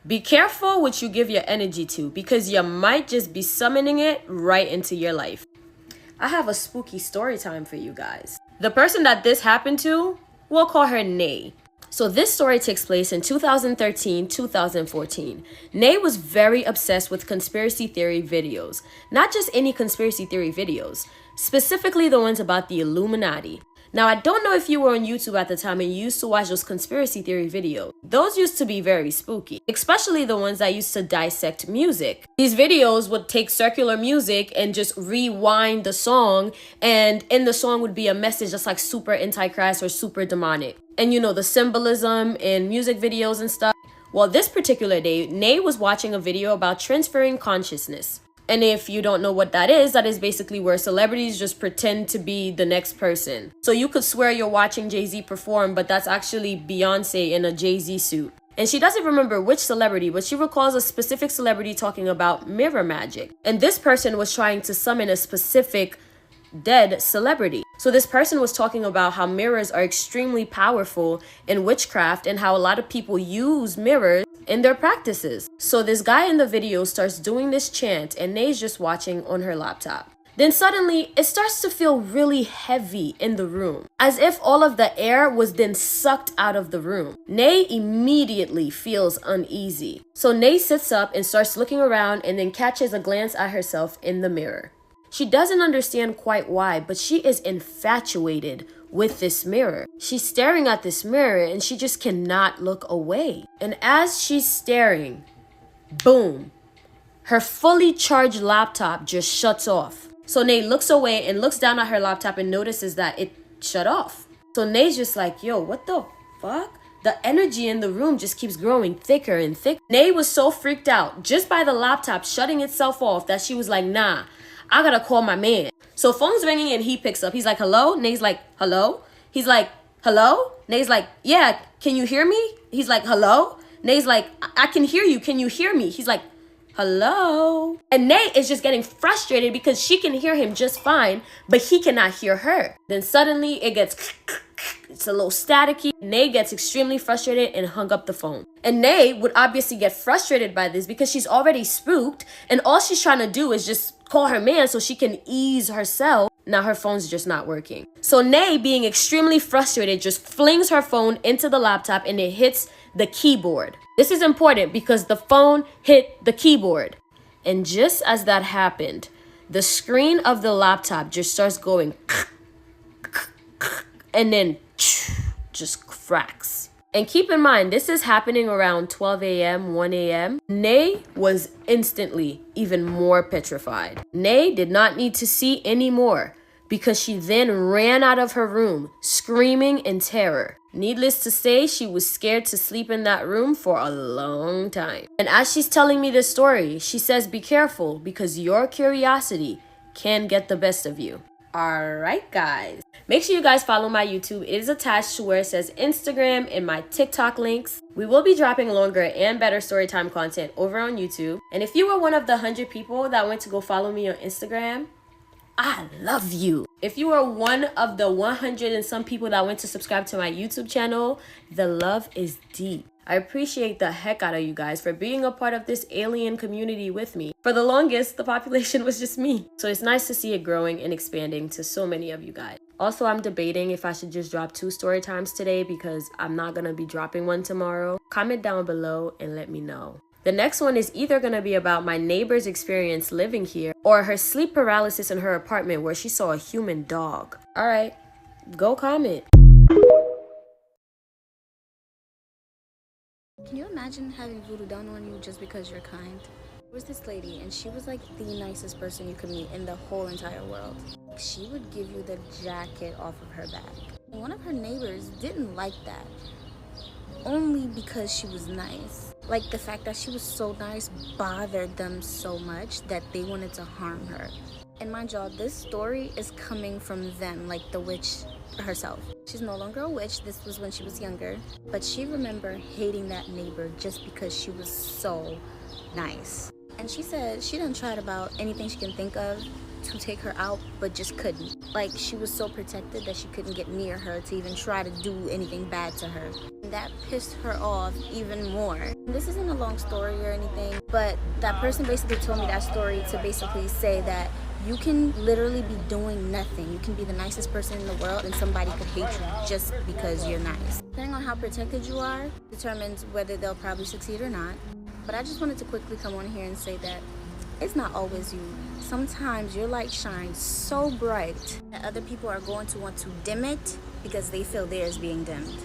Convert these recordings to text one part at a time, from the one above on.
Be careful what you give your energy to, because you might just be summoning it right into your life. I have a spooky story time for you guys. The person that this happened to, we'll call her Nay. So this story takes place in 2013-2014. Nay was very obsessed with conspiracy theory videos. Not just any conspiracy theory videos, specifically the ones about the Illuminati. Now, I don't know if you were on YouTube at the time and you used to watch those conspiracy theory videos. Those used to be very spooky, especially the ones that used to dissect music. These videos would take circular music and just rewind the song, and in the song would be a message that's like super antichrist or super demonic. And you know, the symbolism in music videos and stuff. Well, this particular day, Nay was watching a video about transferring consciousness. And if you don't know what that is basically where celebrities just pretend to be the next person. So you could swear you're watching Jay-Z perform, but that's actually Beyonce in a Jay-Z suit. And she doesn't remember which celebrity, but she recalls a specific celebrity talking about mirror magic. And this person was trying to summon a specific dead celebrity. So this person was talking about how mirrors are extremely powerful in witchcraft and how a lot of people use mirrors in their practices. So this guy in the video starts doing this chant and Nay's just watching on her laptop. Then suddenly it starts to feel really heavy in the room, as if all of the air was then sucked out of the room. Nay immediately feels uneasy. So Nay sits up and starts looking around and then catches a glance at herself in the mirror. She doesn't understand quite why, but she is infatuated with this mirror. She's staring at this mirror and she just cannot look away. And as she's staring, boom, her fully charged laptop just shuts off. So Nay looks away and looks down at her laptop and notices that it shut off. So Nay's just like, yo, what the fuck? The energy in the room just keeps growing thicker and thicker. Nay was so freaked out just by the laptop shutting itself off that she was like, nah, I gotta call my man. So phone's ringing and he picks up. He's like, hello? Nay's like, hello? He's like, hello? Nay's like, yeah, can you hear me? He's like, hello? Nay's like, I can hear you. Can you hear me? He's like, hello? And Nay is just getting frustrated because she can hear him just fine, but he cannot hear her. Then suddenly it gets, it's a little staticky. Nay gets extremely frustrated and hung up the phone. And Nay would obviously get frustrated by this because she's already spooked and all she's trying to do is just call her man so she can ease herself. Now her phone's just not working. So Nay, being extremely frustrated, just flings her phone into the laptop and it hits the keyboard. This is important because the phone hit the keyboard. And just as that happened, the screen of the laptop just starts going and then just cracks. And keep in mind, this is happening around 12 a.m., 1 a.m. Nay was instantly even more petrified. Nay did not need to see any more because she then ran out of her room, screaming in terror. Needless to say, she was scared to sleep in that room for a long time. And as she's telling me this story, she says, be careful because your curiosity can get the best of you. Alright guys, make sure you guys follow my YouTube. It is attached to where it says Instagram and my TikTok links. We will be dropping longer and better storytime content over on YouTube. And if you were one of the 100 people that went to go follow me on Instagram, I love you. If you were one of the 100 and some people that went to subscribe to my YouTube channel, the love is deep. I appreciate the heck out of you guys for being a part of this alien community with me. For the longest, the population was just me. So it's nice to see it growing and expanding to so many of you guys. Also, I'm debating if I should just drop 2 story times today because I'm not gonna be dropping one tomorrow. Comment down below and let me know. The next one is either gonna be about my neighbor's experience living here or her sleep paralysis in her apartment where she saw a human dog. All right, go comment. Can you imagine having voodoo done on you just because you're kind? There was this lady and she was like the nicest person you could meet in the whole entire world. She would give you the jacket off of her back. One of her neighbors didn't like that, only because she was nice. Like the fact that she was so nice bothered them so much that they wanted to harm her. And mind y'all, this story is coming from them, like the witch herself. She's no longer a witch. This was when she was younger, but she remembered hating that neighbor just because she was so nice. And she said she done tried about anything she can think of to take her out, but just couldn't. Like she was so protected that she couldn't get near her to even try to do anything bad to her. That pissed her off even more. This isn't a long story or anything, but that person basically told me that story to basically say that you can literally be doing nothing. You can be the nicest person in the world and somebody could hate you just because you're nice. Depending on how protected you are determines whether they'll probably succeed or not. But I just wanted to quickly come on here and say that it's not always you. Sometimes your light shines so bright that other people are going to want to dim it because they feel theirs being dimmed.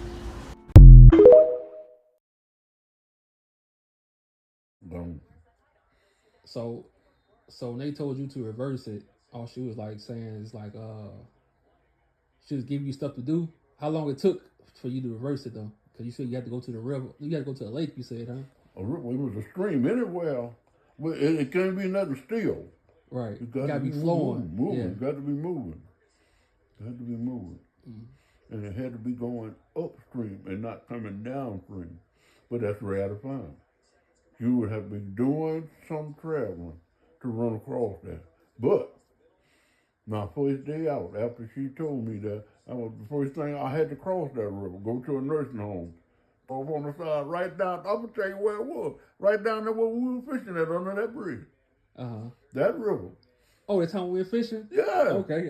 So when they told you to reverse it, all she was like saying is like she was giving you stuff to do. How long it took for you to reverse it though? Because you said you had to go to the river, you had to go to the lake. You said, huh? It was a stream anywhere. It can't be nothing still. Right. It gotta be flowing. Moving. Yeah. It got to be moving. It had to be moving. Mm-hmm. And it had to be going upstream and not coming downstream. But that's rare to find. You would have been doing some traveling to run across that. But my first day out, after she told me that, the first thing I had to cross that river, go to a nursing home. Off on the side, right down, I'm going to tell you where it was. Right down there where we were fishing at under that bridge. Uh-huh. That river. Oh, the time we were fishing? Yeah. Okay.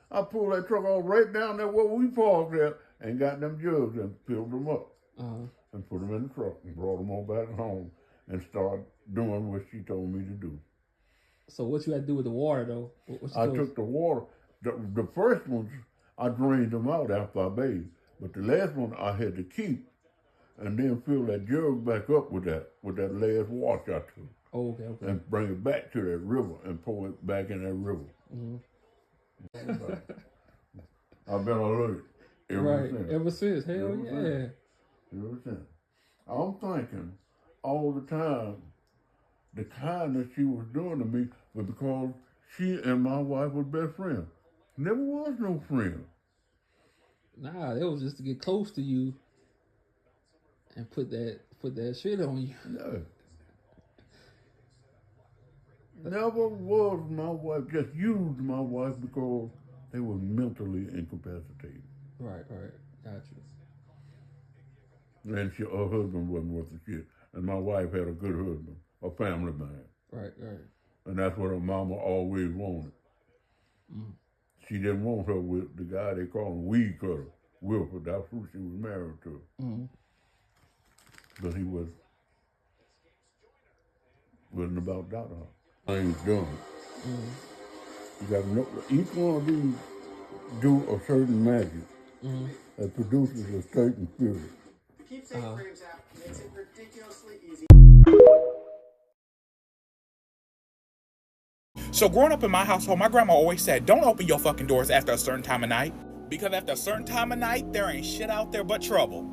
I pulled that truck off right down there where we parked at and got them jugs and filled them up. Uh-huh. And put them in the truck and brought them on back home and started doing what she told me to do. So what you had to do with the water, though? I took the water. The first ones, I drained them out after I bathed. But the last one I had to keep and then fill that jug back up with that last wash I took. Oh, okay. And bring it back to that river and pour it back in that river. Mm-hmm. I've been alert ever since. Ever since. Hell yeah. Ever since. I'm thinking all the time the kindness she was doing to me was because she and my wife were best friends. Never was no friend. Nah, it was just to get close to you and put that shit on you. No. Never was my wife, just used my wife because they were mentally incapacitated. Right. Got you. And her husband wasn't worth a shit. And my wife had a good husband, a family man. Right. And that's what her mama always wanted. Mm. She didn't want her with the guy they call him weed cutter, Wilford. That's who she was married to. Mm. But he wasn't about that. Things done. Mm. You got to know, each one of these do a certain magic that produces a certain spirit. Keep saying Creams app makes it ridiculously easy. So growing up in my household, my grandma always said, don't open your fucking doors after a certain time of night. Because after a certain time of night, there ain't shit out there but trouble.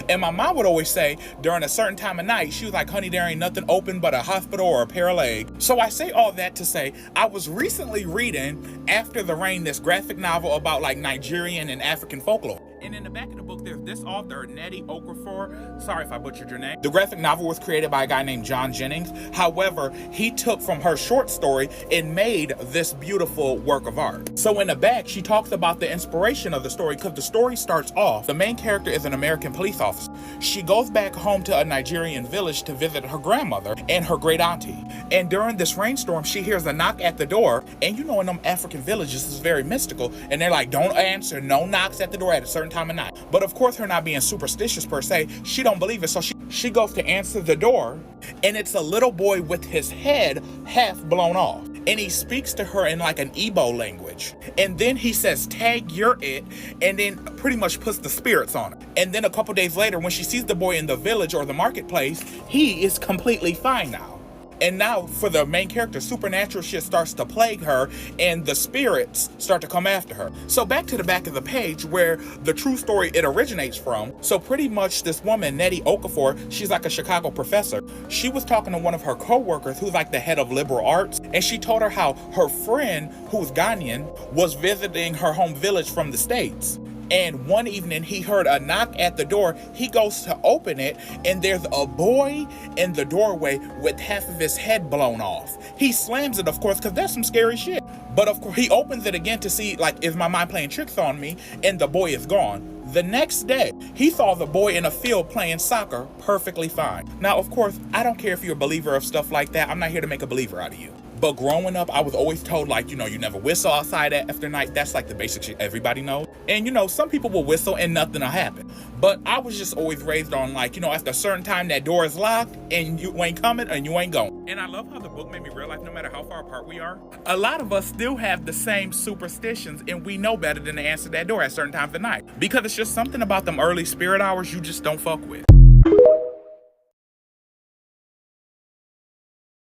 And my mom would always say, during a certain time of night, she was like, honey, there ain't nothing open but a hospital or a pair of legs. So I say all that to say, I was recently reading After the Rain, this graphic novel about like Nigerian and African folklore. And in the back of the book, there's this author, Nnedi Okorafor. Sorry if I butchered your name. The graphic novel was created by a guy named John Jennings. However, he took from her short story and made this beautiful work of art. So in the back, she talks about the inspiration of the story because the story starts off. The main character is an American police officer. She goes back home to a Nigerian village to visit her grandmother and her great auntie. And during this rainstorm, she hears a knock at the door. And you know, in them African villages, this is very mystical. And they're like, don't answer, no knocks at the door at a certain time of night. But of course, her not being superstitious per se, she don't believe it. So she goes to answer the door, and it's a little boy with his head half blown off. And he speaks to her in like an Igbo language. And then he says, tag, you're it, and then pretty much puts the spirits on her. And then a couple days later, when she sees the boy in the village or the marketplace, he is completely fine now. And now, for the main character, supernatural shit starts to plague her, and the spirits start to come after her. So back to the back of the page, where the true story it originates from. So pretty much this woman, Nnedi Okorafor, she's like a Chicago professor. She was talking to one of her co-workers who's like the head of liberal arts, and she told her how her friend, who's Ghanaian, was visiting her home village from the States. And one evening, he heard a knock at the door. He goes to open it, and there's a boy in the doorway with half of his head blown off. He slams it, of course, because that's some scary shit. But of course, he opens it again to see, like, is my mind playing tricks on me? And the boy is gone. The next day, he saw the boy in a field playing soccer perfectly fine. Now, of course, I don't care if you're a believer of stuff like that. I'm not here to make a believer out of you. But growing up, I was always told, like, you know, you never whistle outside after night. That's like the basic shit everybody knows. And, you know, some people will whistle and nothing will happen. But I was just always raised on, like, you know, after a certain time, that door is locked and you ain't coming and you ain't going. And I love how the book made me realize no matter how far apart we are, a lot of us still have the same superstitions and we know better than to answer that door at certain times of the night. Because it's just something about them early spirit hours you just don't fuck with.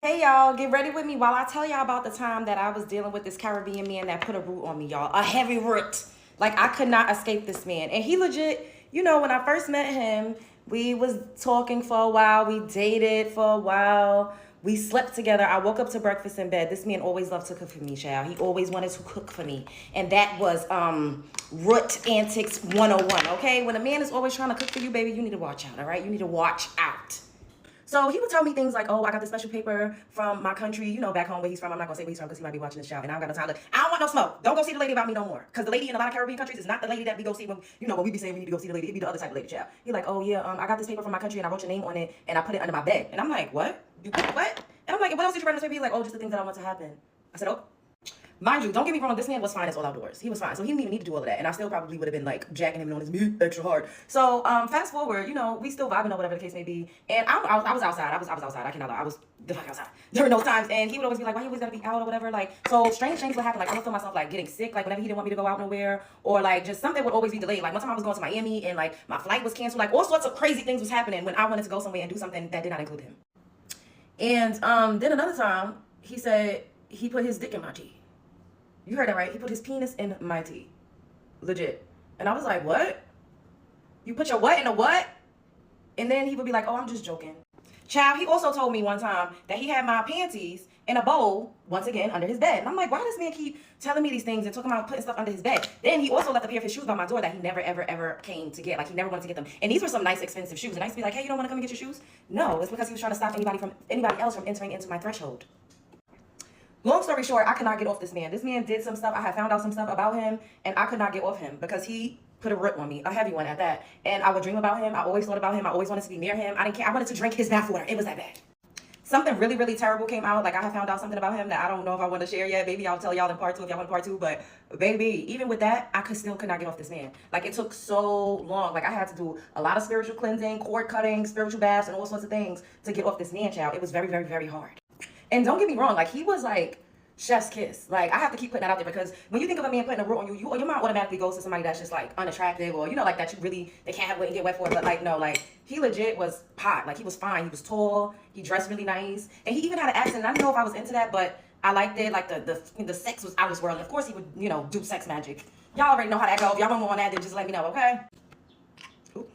Hey y'all, get ready with me while I tell y'all about the time that I was dealing with this Caribbean man that put a root on me, y'all. A heavy root. Like, I could not escape this man. And he legit, you know, when I first met him, we was talking for a while. We dated for a while. We slept together. I woke up to breakfast in bed. This man always loved to cook for me, child. He always wanted to cook for me. And that was root antics 101, okay? When a man is always trying to cook for you, baby, you need to watch out, all right? You need to watch out. So he would tell me things like, oh, I got this special paper from my country, you know, back home where he's from. I'm not going to say where he's from because he might be watching this show. And I don't got no time to, I don't want no smoke. Don't go see the lady about me no more. Because the lady in a lot of Caribbean countries is not the lady that we go see when, you know, when we be saying we need to go see the lady. It'd be the other type of lady, child. He's like, oh, yeah, I got this paper from my country and I wrote your name on it and I put it under my bed. And I'm like, what? You put what? And I'm like, what else did you write on this paper? He's like, oh, just the things that I want to happen. I said, oh. Mind you, don't get me wrong, this man was fine as all outdoors. He was fine. So he didn't even need to do all of that. And I still probably would have been like jacking him on his meat extra hard. So fast forward, you know, we still vibing or whatever the case may be. And I was outside. I was outside. I cannot lie. I was the fuck outside during those times. And he would always be like, why you always gotta be out or whatever? Like, so strange things would happen. Like I would feel myself like getting sick, like whenever he didn't want me to go out nowhere. Or like just something would always be delayed. Like one time I was going to Miami and like my flight was canceled. Like all sorts of crazy things was happening when I wanted to go somewhere and do something that did not include him. And then another time, he said he put his dick in my tea. You heard that right. He put his penis in my tea. Legit. And I was like, what? You put your what in a what? And then he would be like, oh, I'm just joking. Child, he also told me one time that he had my panties in a bowl, once again, under his bed. And I'm like, why does this man keep telling me these things and talking about putting stuff under his bed? Then he also left a pair of his shoes by my door that he never, ever, ever came to get. Like, he never wanted to get them. And these were some nice, expensive shoes. And I used to be like, hey, you don't want to come and get your shoes? No, it's because he was trying to stop anybody else from entering into my threshold. Long story short, I could not get off this man. This man did some stuff. I had found out some stuff about him, and I could not get off him because he put a root on me, a heavy one at that. And I would dream about him. I always thought about him. I always wanted to be near him. I didn't care. I wanted to drink his bathwater. It was that bad. Something really, really terrible came out. Like, I had found out something about him that I don't know if I want to share yet. Maybe I'll tell y'all in part 2 if y'all want part 2. But, baby, even with that, I still could not get off this man. Like, it took so long. Like, I had to do a lot of spiritual cleansing, cord cutting, spiritual baths, and all sorts of things to get off this man, child. It was very, very, very hard. And don't get me wrong. Like, he was, like, chef's kiss. Like, I have to keep putting that out there because when you think of a man putting a root on you, your mind automatically goes to somebody that's just like unattractive or, you know, like that you really, they can't have wait and get wet for. But like, no, like he legit was hot. Like he was fine. He was tall. He dressed really nice. And he even had an accent. I didn't know if I was into that, but I liked it. Like the sex was out of this world. And of course he would, you know, do sex magic. Y'all already know how that goes. If y'all want more on that, then just let me know, okay? Ooh.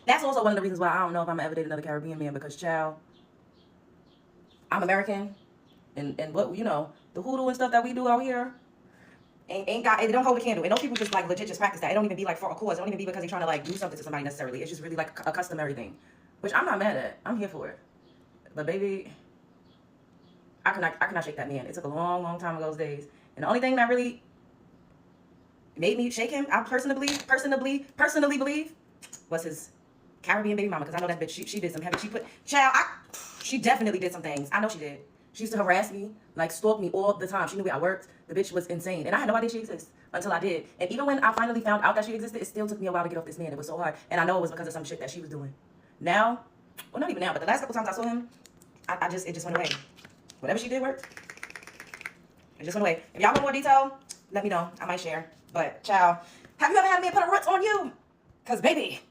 That's also one of the reasons why I don't know if I'm ever date another Caribbean man because, child, I'm American, and what, you know, the hoodoo and stuff that we do out here ain't got, it don't hold a candle. And those people just like legit just practice that. It don't even be like for a cause. It don't even be because they're trying to like do something to somebody necessarily. It's just really like a customary thing, which I'm not mad at. I'm here for it. But baby, I cannot shake that man. It took a long, long time ago those days. And the only thing that really made me shake him, I personally believe, was his Caribbean baby mama. Because I know that bitch, she did some heavy, she definitely did some things. I know she did. She used to harass me, like stalk me all the time. She knew where I worked. The bitch was insane. And I had no idea she existed until I did. And even when I finally found out that she existed, it still took me a while to get off this man. It was so hard. And I know it was because of some shit that she was doing. Now, well, not even now, but the last couple times I saw him, it just went away. Whatever she did worked. It just went away. If y'all want more detail, let me know. I might share. But, child, have you ever had a man put a root on you? Because, baby,